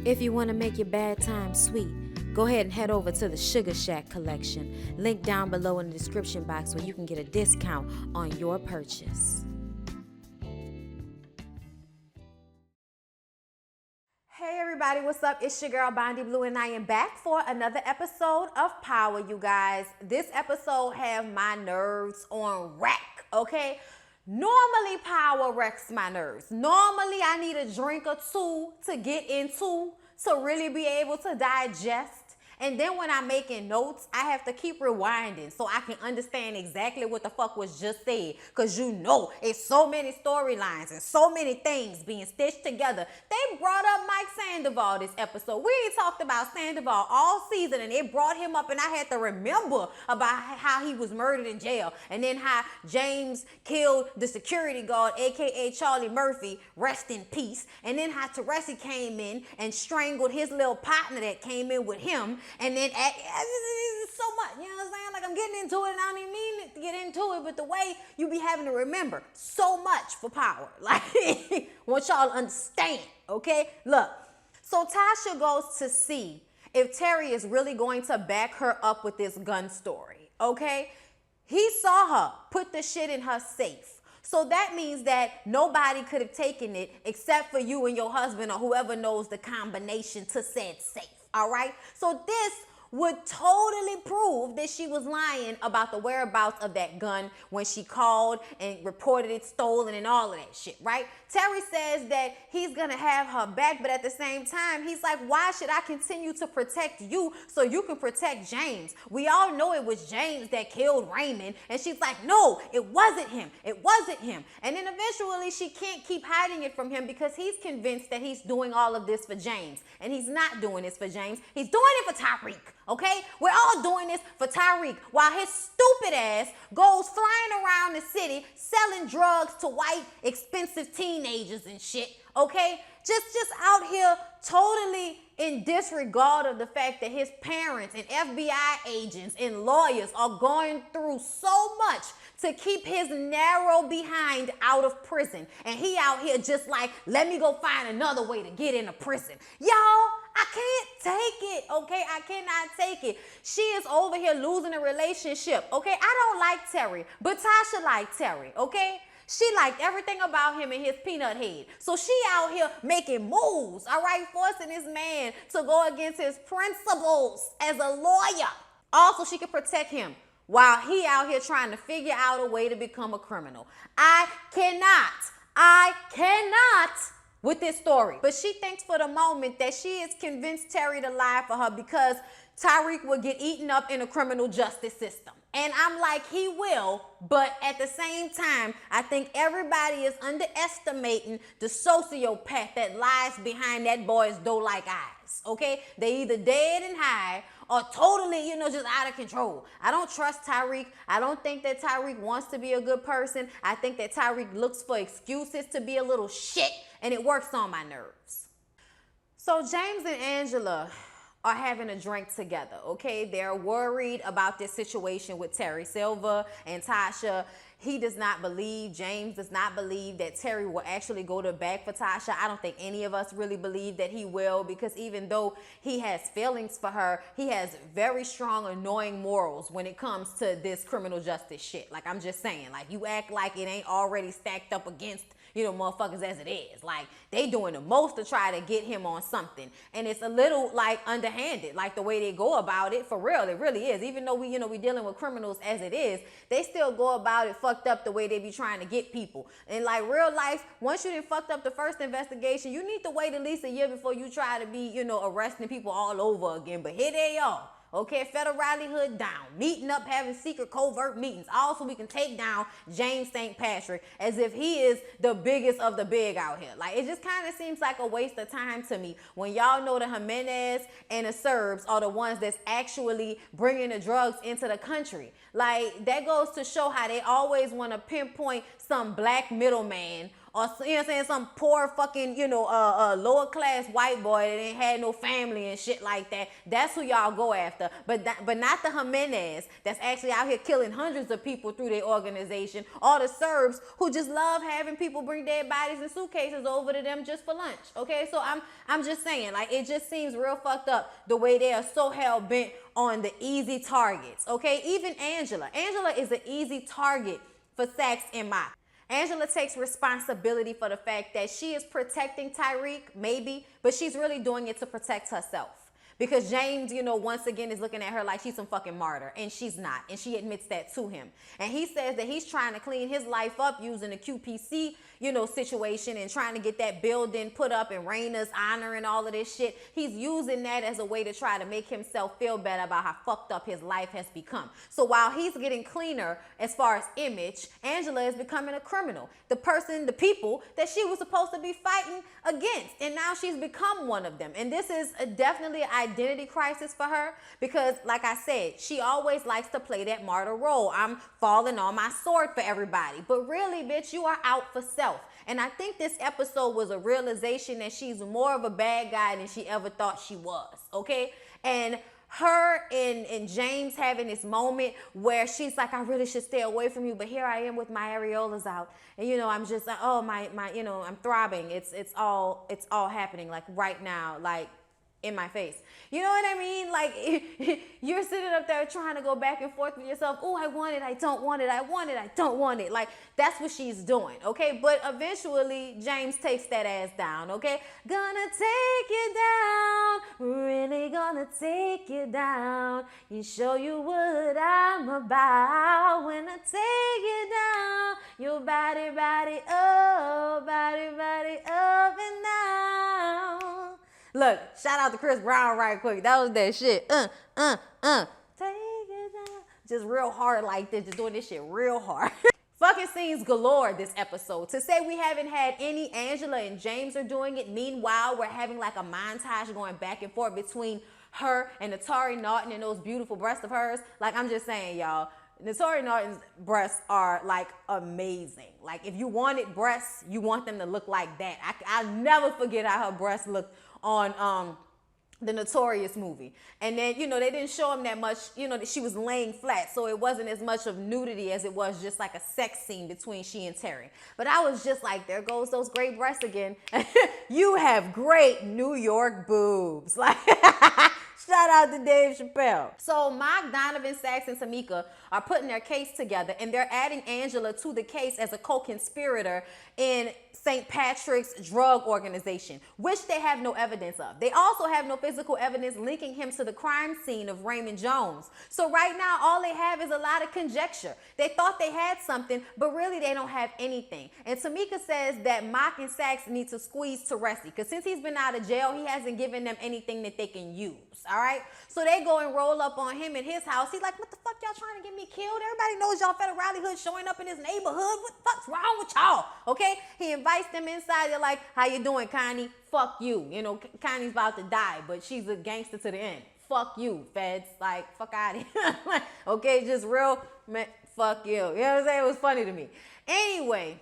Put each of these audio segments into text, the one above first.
If you want to make your bad time sweet, go ahead and head over to the Sugar Shack collection. Link down below in the description box where you can get a discount on your purchase. Hey everybody, what's up? It's your girl Bondy Blue and I am back for another episode of Power, you guys. This episode have my nerves on rack, okay? Normally Power wrecks my nerves. Normally I need a drink or two to get into to really be able to digest. And then when I'm making notes, I have to keep rewinding so I can understand exactly what the fuck was just said. Because you know, it's so many storylines and so many things being stitched together. They brought up Mike Sandoval this episode. We ain't talked about Sandoval all season and it brought him up and I had to remember about how he was murdered in jail. And then how James killed the security guard, aka Charlie Murphy, rest in peace. And then how Teresi came in and strangled his little partner that came in with him. And then so much, you know what I'm saying? Like I'm getting into it and I don't even mean to get into it, but the way you be having to remember so much for Power. Like, want y'all to understand, okay? Look, so Tasha goes to see if Terry is really going to back her up with this gun story, okay? He saw her put the shit in her safe. So that means that nobody could have taken it except for you and your husband or whoever knows the combination to said safe. All right, so this would totally prove that she was lying about the whereabouts of that gun when she called and reported it stolen and all of that shit, right? Terry says that he's gonna have her back, but at the same time, he's like, why should I continue to protect you so you can protect James? We all know it was James that killed Raymond. And she's like, no, it wasn't him. It wasn't him. And then eventually she can't keep hiding it from him because he's convinced that he's doing all of this for James. And he's not doing this for James. He's doing it for Tyreek. Okay? We're all doing this for Tyreek while his stupid ass goes flying around the city selling drugs to white expensive teenagers and shit. Okay? Just out here totally in disregard of the fact that his parents and FBI agents and lawyers are going through so much to keep his narrow behind out of prison. And he out here just like, let me go find another way to get into prison. Y'all, I can't take it, okay? I cannot take it. She is over here losing a relationship, okay? I don't like Terry, but Tasha liked Terry, okay? She liked everything about him and his peanut head. So she out here making moves, all right? Forcing this man to go against his principles as a lawyer. Also, she could protect him while he out here trying to figure out a way to become a criminal. I cannot with this story. But she thinks for the moment that she is convinced Terry to lie for her because Tyreek will get eaten up in a criminal justice system. And I'm like, he will, but at the same time, I think everybody is underestimating the sociopath that lies behind that boy's doe-like eyes, okay? They either dead and high or totally, just out of control. I don't trust Tyreek. I don't think that Tyreek wants to be a good person. I think that Tyreek looks for excuses to be a little shit, and it works on my nerves. So James and Angela are having a drink together, okay? They're worried about this situation with Terry Silva and Tasha. He does not believe, James does not believe that Terry will actually go to bat for Tasha. I don't think any of us really believe that he will, because even though he has feelings for her, he has very strong, annoying morals when it comes to this criminal justice shit. Like, I'm just saying, like, you act like it ain't already stacked up against motherfuckers as it is. Like, they doing the most to try to get him on something. And it's a little, like, underhanded, like the way they go about it. For real, it really is. Even though we dealing with criminals as it is, they still go about it fucked up the way they be trying to get people. And like real life, once you done fucked up the first investigation, you need to wait at least a year before you try to be, arresting people all over again. But here they are. Okay, federally hood down, meeting up, having secret covert meetings. Also, we can take down James St. Patrick as if he is the biggest of the big out here. Like, it just kind of seems like a waste of time to me when y'all know the Jimenez and the Serbs are the ones that's actually bringing the drugs into the country. Like, that goes to show how they always want to pinpoint some black middleman or, you know what I'm saying, some poor fucking, lower class white boy that ain't had no family and shit like that. That's who y'all go after. But not the Jimenez that's actually out here killing hundreds of people through their organization, or the Serbs who just love having people bring dead bodies and suitcases over to them just for lunch. Okay, so I'm just saying, like, it just seems real fucked up the way they are so hell bent on the easy targets. Okay, even Angela is an easy target for Saxe and Mock. Angela takes responsibility for the fact that she is protecting Tyreek, maybe, but she's really doing it to protect herself. Because James, once again is looking at her like she's some fucking martyr, and she's not, and she admits that to him. And he says that he's trying to clean his life up using the QPC, situation, and trying to get that building put up in Raina's honor and all of this shit. He's using that as a way to try to make himself feel better about how fucked up his life has become. So while he's getting cleaner as far as image, Angela is becoming a criminal. The people that she was supposed to be fighting against, and now she's become one of them. And this is definitely an identity crisis for her, because like I said, she always likes to play that martyr role. I'm falling on my sword for everybody. But really, bitch, you are out for self. And I think this episode was a realization that she's more of a bad guy than she ever thought she was, okay? And her and James having this moment where she's like, I really should stay away from you, but here I am with my areolas out, and I'm just like, oh my, I'm throbbing. It's all happening like right now, like in my face. You know what I mean? Like, you're sitting up there trying to go back and forth with yourself. Oh, I want it, I don't want it, I want it, I don't want it. Like, that's what she's doing, okay? But eventually, James takes that ass down, okay? Gonna take you down, really gonna take you down. You show you what I'm about when I take you down. Your body, body up and down. Look, shout out to Chris Brown right quick. That was that shit. Take it down. Just real hard like this. Just doing this shit real hard. Fucking scenes galore this episode. To say we haven't had any, Angela and James are doing it. Meanwhile, we're having like a montage going back and forth between her and Natari Naughton and those beautiful breasts of hers. Like, I'm just saying, y'all, Natari Naughton's breasts are like amazing. Like, if you wanted breasts, you want them to look like that. I'll never forget how her breasts looked on the Notorious movie. And then, they didn't show him that much, that she was laying flat. So it wasn't as much of nudity as it was just like a sex scene between she and Terry. But I was just like, there goes those great breasts again. You have great New York boobs. Like, shout out to Dave Chappelle. So Mock, Donovan, Saxe, and Tamika are putting their case together, and they're adding Angela to the case as a co-conspirator in St. Patrick's drug organization, which they have no evidence of. They also have no physical evidence linking him to the crime scene of Raymond Jones. So right now, all they have is a lot of conjecture. They thought they had something, but really they don't have anything. And Tamika says that Mock and Saxe need to squeeze Teresi, because since he's been out of jail, he hasn't given them anything that they can use, all right? So they go and roll up on him in his house. He's like, what the fuck y'all trying to get me killed? Everybody knows y'all federally hood showing up in his neighborhood. What the fuck's wrong with y'all? Okay? He invites them inside. They're like, how you doing, Connie? Fuck you. Connie's about to die, but she's a gangster to the end. Fuck you, feds. Like, fuck out of here. Okay, just real, man, fuck you. You know what I'm saying? It was funny to me. Anyway,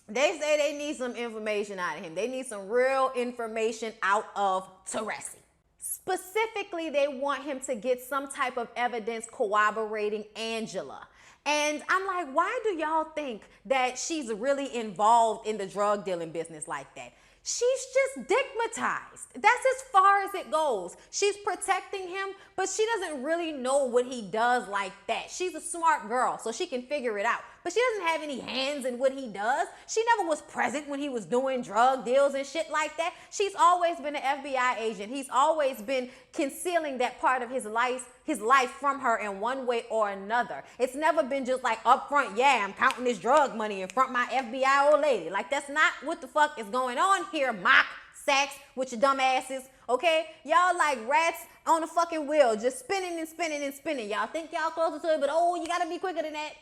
they say they need some information out of him. They need some real information out of Teresi. Specifically, they want him to get some type of evidence corroborating Angela. And I'm like, why do y'all think that she's really involved in the drug dealing business like that? She's just stigmatized. That's as far as it goes. She's protecting him, but she doesn't really know what he does like that. She's a smart girl, so she can figure it out. But she doesn't have any hands in what he does. She never was present when he was doing drug deals and shit like that. She's always been an FBI agent. He's always been concealing that part of his life from her in one way or another. It's never been just like up front, yeah, I'm counting this drug money in front of my FBI old lady. Like, that's not what the fuck is going on here, Mock, Saxe, with your dumb asses, okay? Y'all like rats on a fucking wheel, just spinning and spinning and spinning. Y'all think y'all closer to it, but oh, you gotta be quicker than that.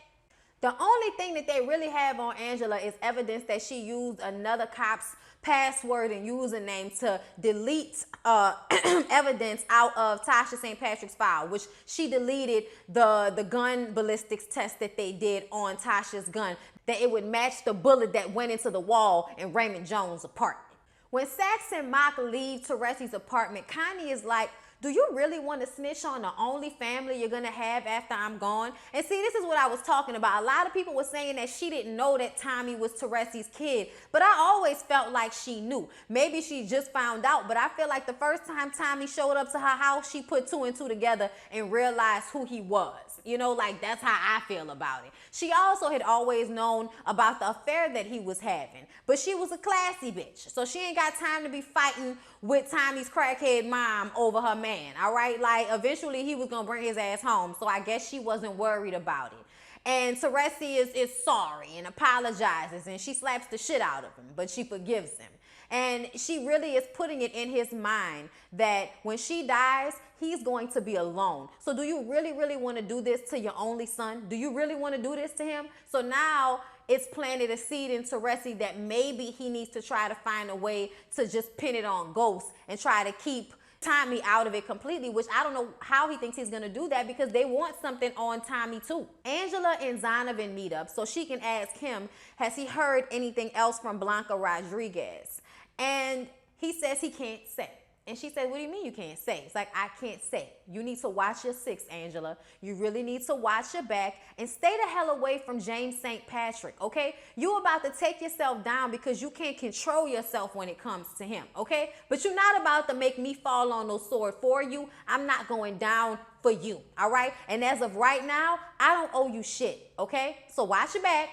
The only thing that they really have on Angela is evidence that she used another cop's password and username to delete evidence out of Tasha St. Patrick's file, which she deleted the gun ballistics test that they did on Tasha's gun that it would match the bullet that went into the wall in Raymond Jones' apartment. When Saxe and Mock leave Teresa's apartment, Connie is like, do you really want to snitch on the only family you're going to have after I'm gone? And see, this is what I was talking about. A lot of people were saying that she didn't know that Tommy was Teresa's kid, but I always felt like she knew. Maybe she just found out, but I feel like the first time Tommy showed up to her house, she put two and two together and realized who he was. You know, like that's how I feel about it. She also had always known about the affair that he was having, but she was a classy bitch. So she ain't got time to be fighting with Tommy's crackhead mom over her man, all right? Like eventually he was gonna bring his ass home, so I guess she wasn't worried about it. And Teresa is sorry and apologizes, and she slaps the shit out of him, but she forgives him. And she really is putting it in his mind that when she dies, he's going to be alone. So do you really, really want to do this to your only son? Do you really want to do this to him? So now it's planted a seed in Teresa that maybe he needs to try to find a way to just pin it on Ghost and try to keep Tommy out of it completely, which I don't know how he thinks he's going to do that because they want something on Tommy too. Angela and Zonovan meet up so she can ask him, has he heard anything else from Blanca Rodriguez? And he says he can't say. And she said, what do you mean you can't say? It's like, I can't say. You need to watch your six, Angela. You really need to watch your back and stay the hell away from James St. Patrick, okay? You about to take yourself down because you can't control yourself when it comes to him, okay? But you're not about to make me fall on no sword for you. I'm not going down for you, all right? And as of right now, I don't owe you shit, okay? So watch your back.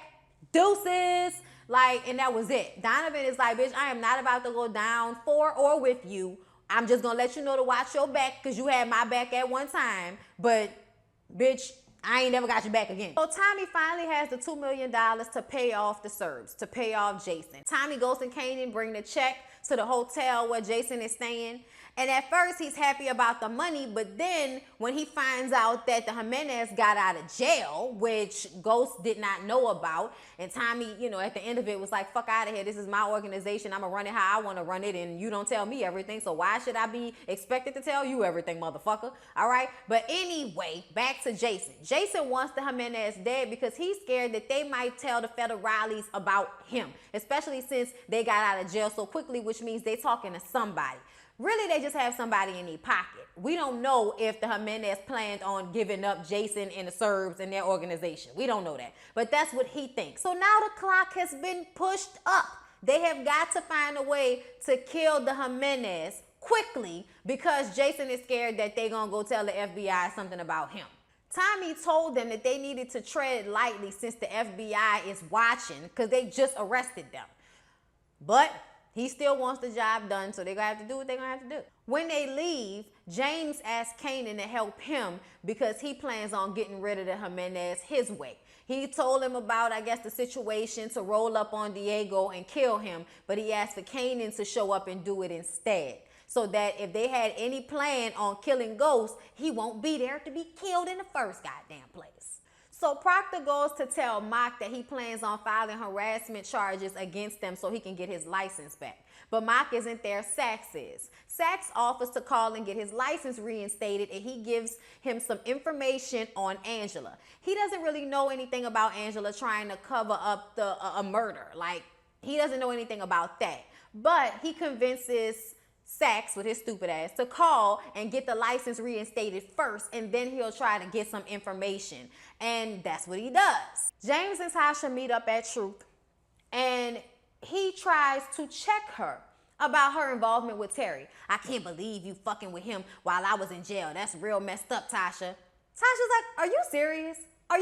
Deuces. Like, and that was it. Donovan is like, bitch, I am not about to go down for or with you. I'm just gonna let you know to watch your back because you had my back at one time. But, bitch, I ain't never got your back again. So Tommy finally has the $2 million to pay off the Serbs, to pay off Jason. Tommy, Ghost, and Kanan bring the check to the hotel where Jason is staying. And at first, he's happy about the money, but then when he finds out that the Jimenez got out of jail, which Ghost did not know about, and Tommy, you know, at the end of it was like, fuck out of here. This is my organization. I'm going to run it how I want to run it, and you don't tell me everything, so why should I be expected to tell you everything, motherfucker? All right? But anyway, back to Jason. Jason wants the Jimenez dead because he's scared that they might tell the federales about him, especially since they got out of jail so quickly, which means they talking to somebody. Really, they just have somebody in their pocket. We don't know if the Jimenez planned on giving up Jason and the Serbs and their organization. We don't know that. But that's what he thinks. So now the clock has been pushed up. They have got to find a way to kill the Jimenez quickly because Jason is scared that they're going to go tell the FBI something about him. Tommy told them that they needed to tread lightly since the FBI is watching because they just arrested them. But he still wants the job done, so they're going to have to do what they're going to have to do. When they leave, James asks Kanan to help him because he plans on getting rid of the Jimenez his way. He told him about, I guess, the situation to roll up on Diego and kill him, but he asked for Kanan to show up and do it instead, so that if they had any plan on killing Ghost, he won't be there to be killed in the first goddamn place. So Proctor goes to tell Mock that he plans on filing harassment charges against them so he can get his license back. But Mock isn't there, Saxe is. Saxe offers to call and get his license reinstated, and he gives him some information on Angela. He doesn't really know anything about Angela trying to cover up a murder. Like, he doesn't know anything about that. But he convinces Saxe, with his stupid ass, to call and get the license reinstated first, and then he'll try to get some information. And that's what he does. James and Tasha meet up at Truth, and he tries to check her about her involvement with Terry. I can't believe you fucking with him while I was in jail. That's real messed up, Tasha. Tasha's like, are you serious? Are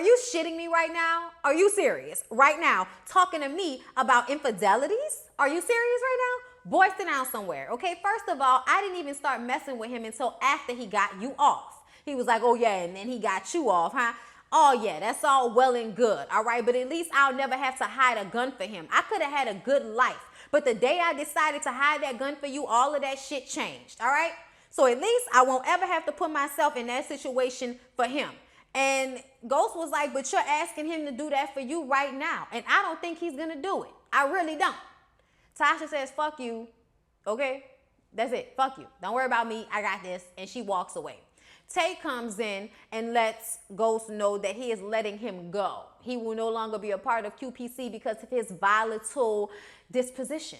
you shitting me right now? Are you serious right now talking to me about infidelities? Are you serious right now? Boy, sit down somewhere, okay? First of all, I didn't even start messing with him until after he got you off. He was like, oh yeah, and then he got you off, huh? Oh yeah, that's all well and good, all right? But at least I'll never have to hide a gun for him. I could have had a good life. But the day I decided to hide that gun for you, all of that shit changed, all right? So at least I won't ever have to put myself in that situation for him. And Ghost was like, but you're asking him to do that for you right now. And I don't think he's gonna do it. I really don't. Tasha says, fuck you, okay? That's it, fuck you. Don't worry about me, I got this. And she walks away. Tay comes in and lets Ghost know that he is letting him go. He will no longer be a part of QPC because of his volatile disposition.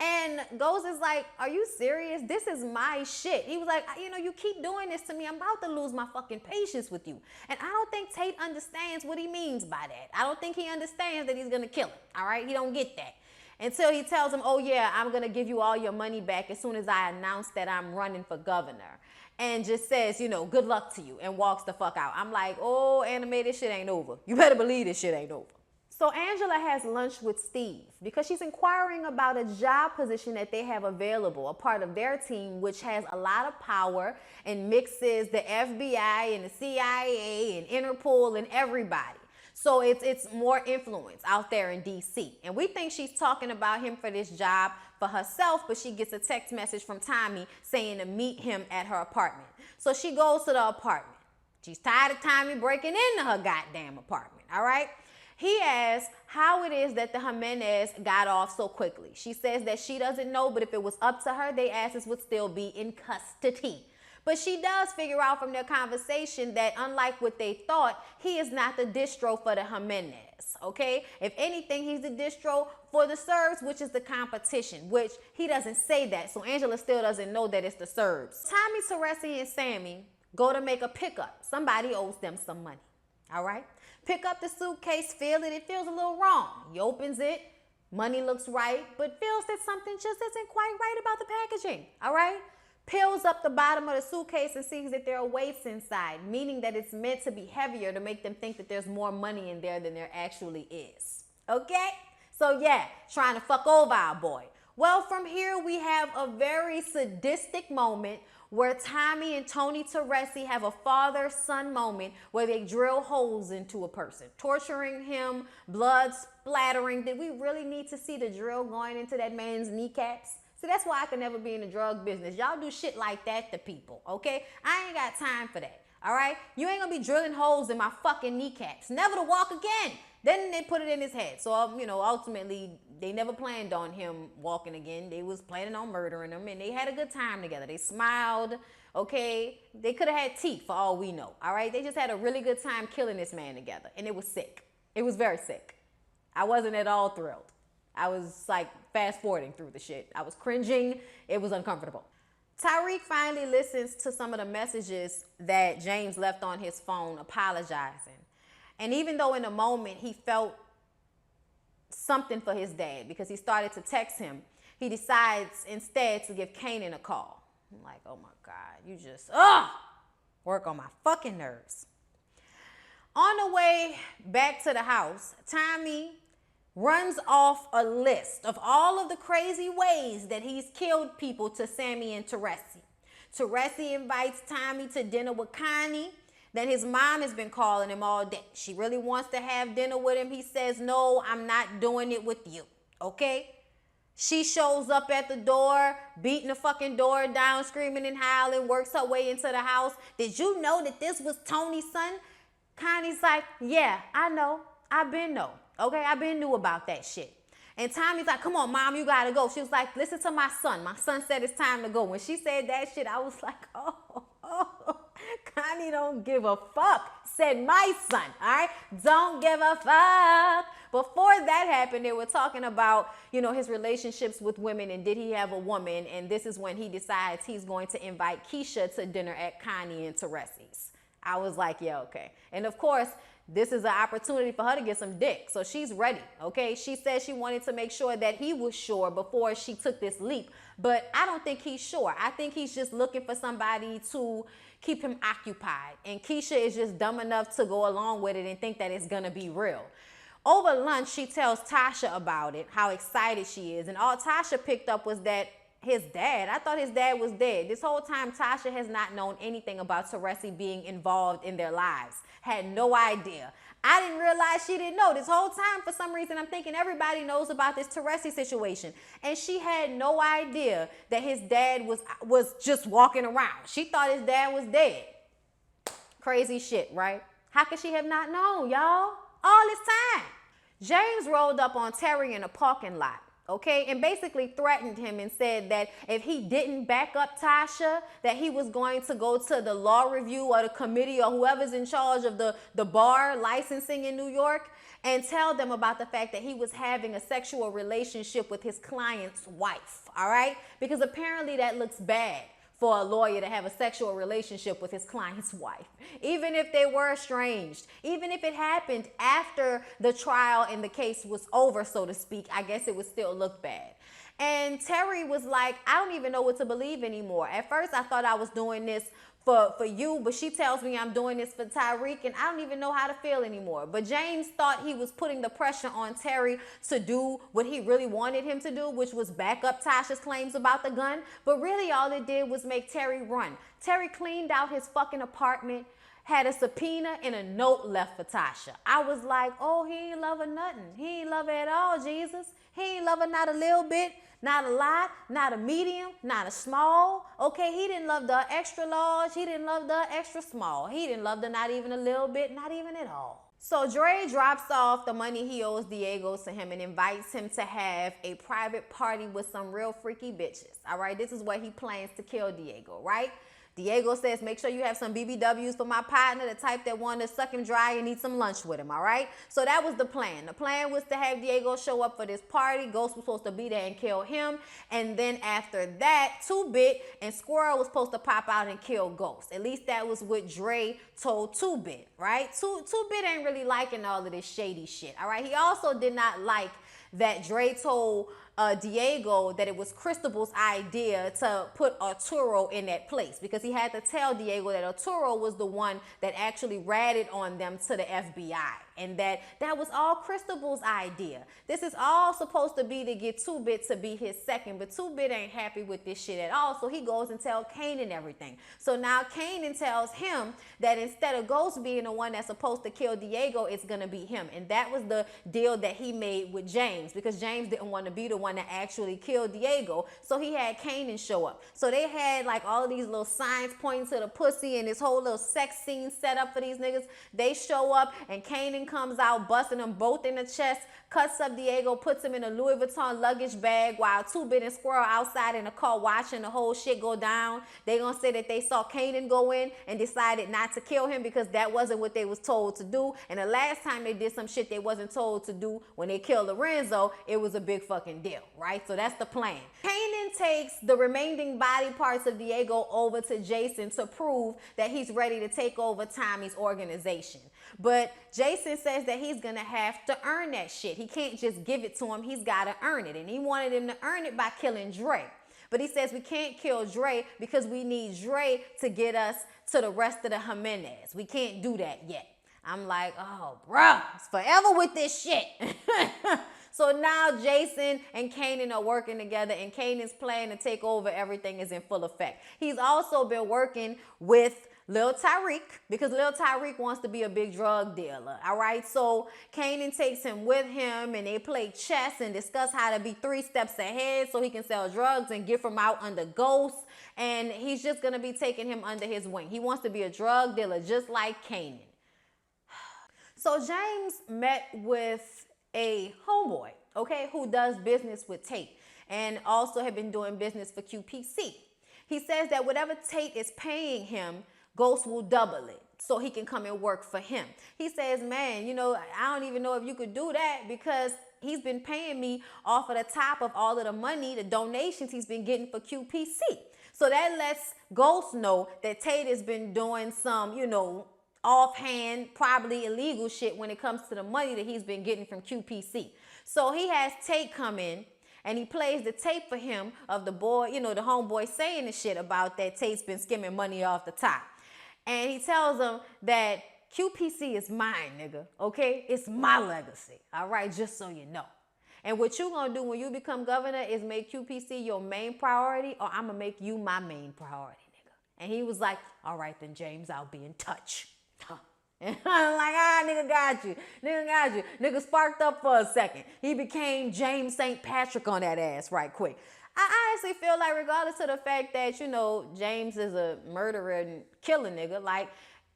And Ghost is like, are you serious? This is my shit. He was like, you keep doing this to me. I'm about to lose my fucking patience with you. And I don't think Tate understands what he means by that. I don't think he understands that he's going to kill him. All right? He don't get that. Until he tells him, oh yeah, I'm going to give you all your money back as soon as I announce that I'm running for governor. And just says, good luck to you, and walks the fuck out. I'm like, oh, Anime, this shit ain't over. You better believe this shit ain't over. So Angela has lunch with Steve because she's inquiring about a job position that they have available, a part of their team, which has a lot of power and mixes the FBI and the CIA and Interpol and everybody. So it's more influence out there in DC. And we think she's talking about him for this job for herself, but she gets a text message from Tommy saying to meet him at her apartment. So she goes to the apartment. She's tired of Tommy breaking into her goddamn apartment, all right? He asks how it is that the Jimenez got off so quickly. She says that she doesn't know, but if it was up to her, they asses would still be in custody. But she does figure out from their conversation that unlike what they thought, he is not the distro for the Jimenez, okay? If anything, he's the distro for the Serbs, which is the competition, which he doesn't say that. So Angela still doesn't know that it's the Serbs. Tommy, Teresi, and Sammy go to make a pickup. Somebody owes them some money, all right? Pick up the suitcase, feel it. It feels a little wrong. He opens it. Money looks right, but feels that something just isn't quite right about the packaging, all right? Peels up the bottom of the suitcase and sees that there are weights inside, meaning that it's meant to be heavier to make them think that there's more money in there than there actually is. Okay? So yeah, trying to fuck over our boy. Well, from here we have a very sadistic moment where Tommy and Tony Teresi have a father-son moment where they drill holes into a person, torturing him, blood splattering. Did we really need to see the drill going into that man's kneecaps? See, that's why I could never be in the drug business. Y'all do shit like that to people, okay? I ain't got time for that, all right? You ain't gonna be drilling holes in my fucking kneecaps. Never to walk again. Then they put it in his head. So, ultimately, they never planned on him walking again. They was planning on murdering him, and they had a good time together. They smiled, okay? They could have had teeth for all we know, all right? They just had a really good time killing this man together, and it was sick. It was very sick. I wasn't at all thrilled. I was like fast forwarding through the shit. I was cringing. It was uncomfortable. Tariq finally listens to some of the messages that James left on his phone apologizing. And even though in the moment he felt something for his dad because he started to text him, he decides instead to give Kanan a call. I'm like, oh my God, you just, work on my fucking nerves. On the way back to the house, Tommy runs off a list of all of the crazy ways that he's killed people to Sammy and Teresi. Teresi invites Tommy to dinner with Connie. Then his mom has been calling him all day. She really wants to have dinner with him. He says, no, I'm not doing it with you, okay? She shows up at the door, beating the fucking door down, screaming and howling, works her way into the house. Did you know that this was Tony's son? Connie's like, yeah, I know. I've been know. Okay, I've been knew about that shit. And Tommy's like, come on, Mom, you gotta go. She was like, listen to my son. My son said it's time to go. When she said that shit, I was like, oh, Connie don't give a fuck. Said my son, all right? Don't give a fuck. Before that happened, they were talking about, his relationships with women and did he have a woman? And this is when he decides he's going to invite Keisha to dinner at Connie and Teresi's. I was like, yeah, okay. And of course, this is an opportunity for her to get some dick. So she's ready, okay? She said she wanted to make sure that he was sure before she took this leap. But I don't think he's sure. I think he's just looking for somebody to keep him occupied. And Keisha is just dumb enough to go along with it and think that it's going to be real. Over lunch, she tells Tasha about it, how excited she is. And all Tasha picked up was that his dad, I thought his dad was dead. This whole time, Tasha has not known anything about Teresi being involved in their lives. Had no idea. I didn't realize she didn't know. This whole time, for some reason, I'm thinking everybody knows about this Teresi situation. And she had no idea that his dad was just walking around. She thought his dad was dead. Crazy shit, right? How could she have not known, y'all? All this time. James rolled up on Terry in a parking lot. okay? And basically threatened him and said that if he didn't back up Tasha, that he was going to go to the law review or the committee or whoever's in charge of the bar licensing in New York and tell them about the fact that he was having a sexual relationship with his client's wife, all right? Because apparently that looks bad for a lawyer to have a sexual relationship with his client's wife, even if they were estranged, even if it happened after the trial and the case was over, so to speak, I guess it would still look bad. And Terry was like, I don't even know what to believe anymore. At first, I thought I was doing this for you, but she tells me I'm doing this for Tyreek, and I don't even know how to feel anymore. But James thought he was putting the pressure on Terry to do what he really wanted him to do, which was back up Tasha's claims about the gun. But really all it did was make Terry run. Terry cleaned out his fucking apartment, had a subpoena and a note left for Tasha. I was like, oh, he ain't love her nothing. He ain't love her at all, Jesus. He ain't love her not a little bit, not a lot, not a medium, not a small. Okay, he didn't love the extra large. He didn't love the extra small. He didn't love the not even a little bit, not even at all. So Dre drops off the money he owes Diego to him and invites him to have a private party with some real freaky bitches. All right, this is where he plans to kill Diego, right? Diego says, make sure you have some BBWs for my partner, the type that want to suck him dry and eat some lunch with him, all right? So that was the plan. The plan was to have Diego show up for this party. Ghost was supposed to be there and kill him. And then after that, 2-Bit and Squirrel was supposed to pop out and kill Ghost. At least that was what Dre told 2-Bit, right? 2-Bit ain't really liking all of this shady shit, all right? He also did not like that Dre told Diego that it was Cristobal's idea to put Arturo in that place, because he had to tell Diego that Arturo was the one that actually ratted on them to the FBI, and that was all Cristobal's idea. This is all supposed to be to get 2-Bit to be his second, but 2-Bit ain't happy with this shit at all, so he goes and tells Kanan everything. So now Kanan tells him that instead of Ghost being the one that's supposed to kill Diego, it's gonna be him, and that was the deal that he made with James, because James didn't want to be the one that actually killed Diego, so he had Kanan show up. So they had like all of these little signs pointing to the pussy and this whole little sex scene set up for these niggas. They show up and Kanan comes out busting them both in the chest, cuts up Diego, puts him in a Louis Vuitton luggage bag while 2-Bit and Squirrel outside in the car watching the whole shit go down. They gonna say that they saw Kanan go in and decided not to kill him because that wasn't what they was told to do. And the last time they did some shit they wasn't told to do when they killed Lorenzo, it was a big fucking deal, right? So that's the plan. Kanan takes the remaining body parts of Diego over to Jason to prove that he's ready to take over Tommy's organization. But Jason says that he's gonna have to earn that shit. He can't just give it to him, he's gotta earn it. And he wanted him to earn it by killing Dre. But he says we can't kill Dre because we need Dre to get us to the rest of the Jimenez. We can't do that yet. I'm like, oh, bro, it's forever with this shit. So now Jason and Kanan are working together, and Kanan's plan to take over everything is in full effect. He's also been working with Lil Tyreek because Lil Tyreek wants to be a big drug dealer, all right? So Kanan takes him with him, and they play chess and discuss how to be 3 steps ahead so he can sell drugs and get from out under Ghost, and he's just going to be taking him under his wing. He wants to be a drug dealer just like Kanan. So James met with a homeboy, okay, who does business with Tate and also had been doing business for QPC. He says that whatever Tate is paying him, Ghost will double it so he can come and work for him. He says, man, you know, I don't even know if you could do that because he's been paying me off of the top of all of the money, the donations he's been getting for QPC. So that lets Ghost know that Tate has been doing some, you know, offhand, probably illegal shit when it comes to the money that he's been getting from QPC. So he has Tate come in and he plays the tape for him of the boy, you know, the homeboy saying the shit about that Tate's been skimming money off the top. And he tells him that QPC is mine, nigga, okay? It's my legacy, all right, just so you know. And what you gonna do when you become governor is make QPC your main priority, or I'm gonna make you my main priority, nigga. And he was like, all right then, James, I'll be in touch. And I'm like, nigga got you. Nigga got you. Nigga sparked up for a second. He became James St. Patrick on that ass right quick. I honestly feel like regardless of the fact that, you know, James is a murderer and killer nigga, like,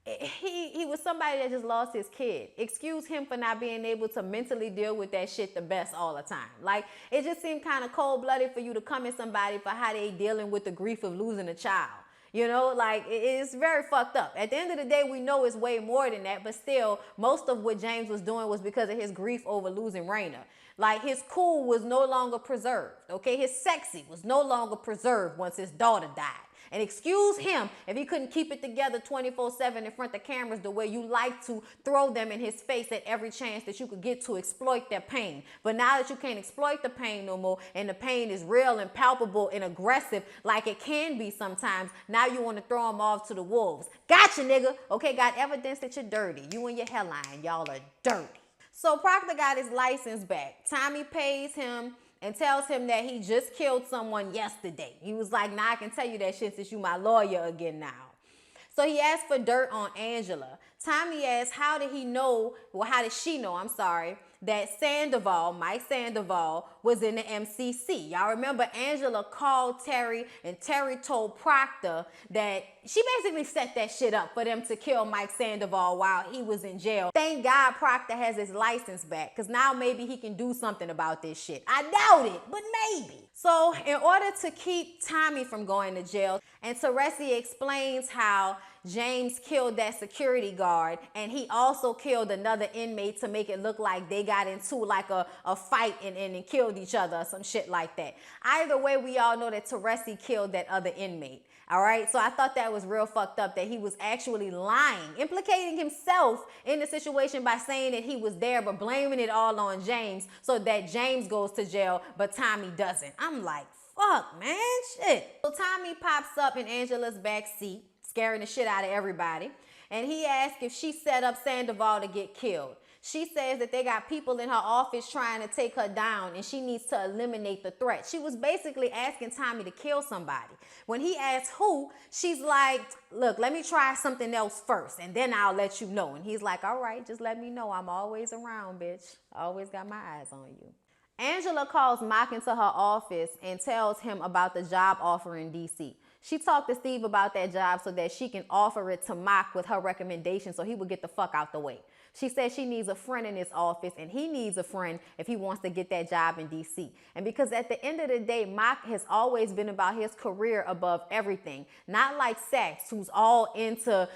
he was somebody that just lost his kid. Excuse him for not being able to mentally deal with that shit the best all the time. Like, it just seemed kind of cold-blooded for you to come at somebody for how they dealing with the grief of losing a child. You know, like, it's very fucked up. At the end of the day, we know it's way more than that, but still, most of what James was doing was because of his grief over losing Raina. Like, his cool was no longer preserved, okay? His sexy was no longer preserved once his daughter died. And excuse him if he couldn't keep it together 24/7 in front of cameras the way you like to throw them in his face at every chance that you could get to exploit their pain. But now that you can't exploit the pain no more, and the pain is real and palpable and aggressive like it can be sometimes, now you want to throw him off to the wolves. Gotcha, nigga. Okay, got evidence that you're dirty. You and your hairline, y'all are dirty. So Proctor got his license back. Tommy pays him and tells him that he just killed someone yesterday. He was like, nah, I can tell you that shit since you my lawyer again now. So he asked for dirt on Angela. Tommy asked, how did she know, that Sandoval, Mike Sandoval, was in the MCC. Y'all remember Angela called Terry, and Terry told Proctor that she basically set that shit up for them to kill Mike Sandoval while he was in jail. Thank God Proctor has his license back, because now maybe he can do something about this shit. I doubt it, but maybe. So in order to keep Tommy from going to jail, and Teresi explains how James killed that security guard, and he also killed another inmate to make it look like they got into like a fight and killed each other or some shit like that. Either way, we all know that Teresi killed that other inmate. All right, so I thought that was real fucked up that he was actually lying, implicating himself in the situation by saying that he was there, but blaming it all on James so that James goes to jail, but Tommy doesn't. I'm like, fuck, man, shit. So Tommy pops up in Angela's back seat, scaring the shit out of everybody, and he asked if she set up Sandoval to get killed. She says that they got people in her office trying to take her down, and she needs to eliminate the threat. She was basically asking Tommy to kill somebody. When he asked who, she's like, look, let me try something else first, and then I'll let you know. And he's like, all right, just let me know. I'm always around, bitch. I always got my eyes on you. Angela calls Mock into her office and tells him about the job offer in D.C. She talked to Steve about that job so that she can offer it to Mock with her recommendation so he would get the fuck out the way. She says she needs a friend in his office, and he needs a friend if he wants to get that job in D.C. And because at the end of the day, Mock has always been about his career above everything. Not like Sax, who's all into,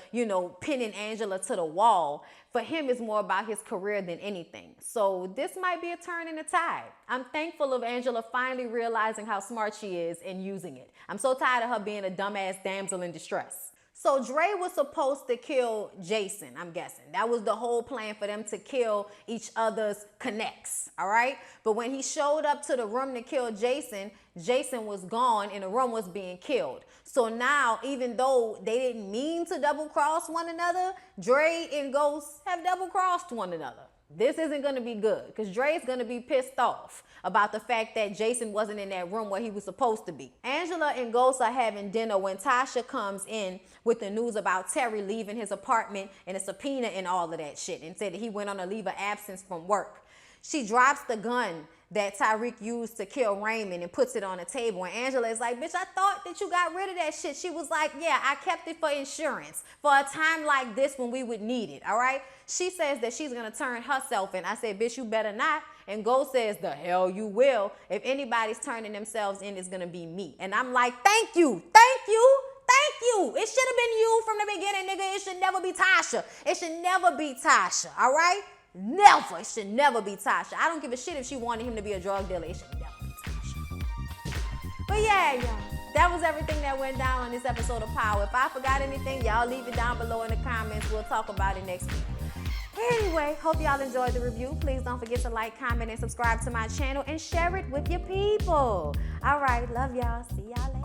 pinning Angela to the wall. For him, it's more about his career than anything. So this might be a turn in the tide. I'm thankful of Angela finally realizing how smart she is and using it. I'm so tired of her being a dumbass damsel in distress. So Dre was supposed to kill Jason, I'm guessing. That was the whole plan, for them to kill each other's connects, all right? But when he showed up to the room to kill Jason, Jason was gone and the room was being killed. So now, even though they didn't mean to double-cross one another, Dre and Ghost have double-crossed one another. This isn't going to be good, because Dre's going to be pissed off about the fact that Jason wasn't in that room where he was supposed to be. Angela and Ghost are having dinner when Tasha comes in with the news about Terry leaving his apartment and a subpoena and all of that shit, and said that he went on a leave of absence from work. She drops the gun that Tyreek used to kill Raymond and puts it on the table. And Angela is like, bitch, I thought that you got rid of that shit. She was like, yeah, I kept it for insurance for a time like this when we would need it, all right? She says that she's going to turn herself in. I said, bitch, you better not. And Ghost says, the hell you will. If anybody's turning themselves in, it's going to be me. And I'm like, thank you, thank you, thank you. It should have been you from the beginning, nigga. It should never be Tasha. It should never be Tasha, all right? Never. It should never be Tasha. I don't give a shit if she wanted him to be a drug dealer. It should never be Tasha. But yeah, y'all, that was everything that went down on this episode of Power. If I forgot anything, y'all leave it down below in the comments. We'll talk about it next week. Anyway, hope y'all enjoyed the review. Please don't forget to like, comment, and subscribe to my channel, and share it with your people. All right, love y'all. See y'all later.